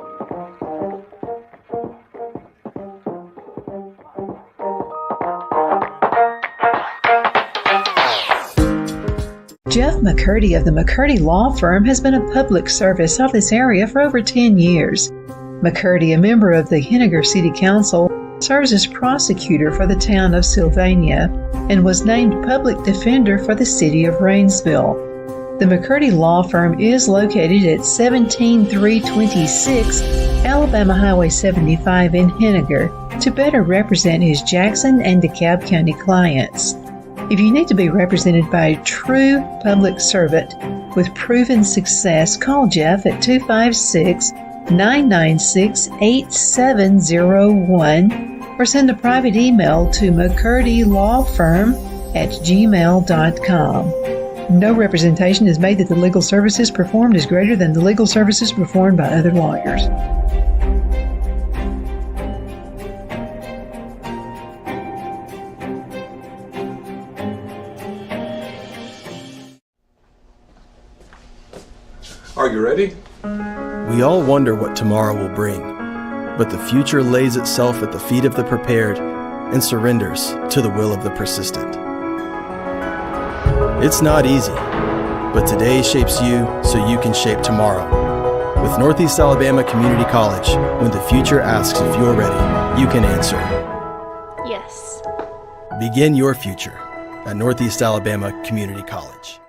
Jeff McCurdy of the McCurdy Law Firm has been a public service of this area for over 10 years. McCurdy, a member of the Henniger City Council, serves as prosecutor for the town of Sylvania and was named public defender for the city of Rainsville. The McCurdy Law Firm is located at 17326 Alabama Highway 75 in Henniger to better represent his Jackson and DeKalb County clients. If you need to be represented by a true public servant with proven success, call Jeff at 256-996-8701 or send a private email to mccurdylawfirm@gmail.com. No representation is made that the legal services performed is greater than the legal services performed by other lawyers. Are you ready? We all wonder what tomorrow will bring, but the future lays itself at the feet of the prepared and surrenders to the will of the persistent. It's not easy, but today shapes you so you can shape tomorrow. With Northeast Alabama Community College, when the future asks if you're ready, you can answer yes. Begin your future at Northeast Alabama Community College.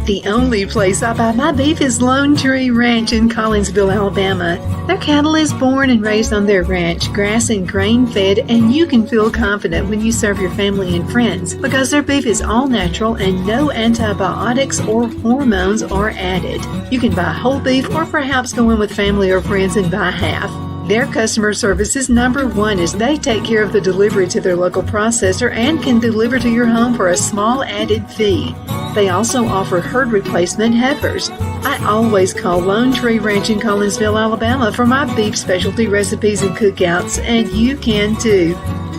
The only place I buy my beef is Lone Tree Ranch in Collinsville, Alabama. Their cattle is born and raised on their ranch, grass and grain fed, and you can feel confident when you serve your family and friends because their beef is all natural and no antibiotics or hormones are added. You can buy whole beef or perhaps go in with family or friends and buy half. Their customer service is number one as they take care of the delivery to their local processor and can deliver to your home for a small added fee. They also offer herd replacement heifers. I always call Lone Tree Ranch in Collinsville, Alabama for my beef specialty recipes and cookouts, and you can too.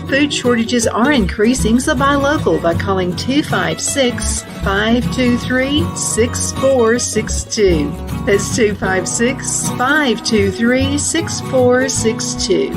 Food shortages are increasing, so buy local by calling 256-523-6462. That's 256-523-6462.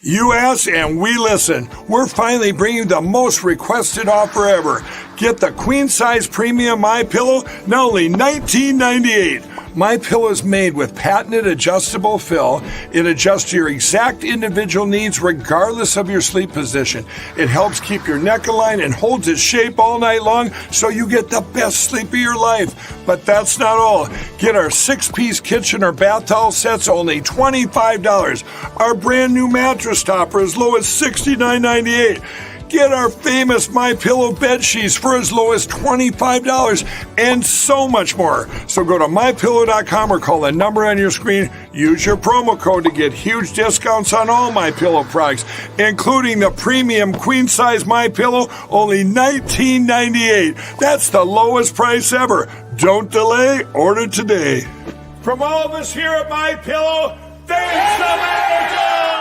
You ask and we listen. We're finally bringing the most requested offer ever. Get the queen size premium MyPillow, now only $19.98. MyPillow is made with patented adjustable fill. It adjusts to your exact individual needs regardless of your sleep position. It helps keep your neck aligned and holds its shape all night long so you get the best sleep of your life. But that's not all. Get our 6-piece kitchen or bath towel sets only $25. Our brand new mattress topper as low as $69.98. Get our famous MyPillow bed sheets for as low as $25 and so much more. So go to MyPillow.com or call the number on your screen. Use your promo code to get huge discounts on all MyPillow products, including the premium queen size MyPillow, only $19.98. That's the lowest price ever. Don't delay, order today. From all of us here at MyPillow, thanks America!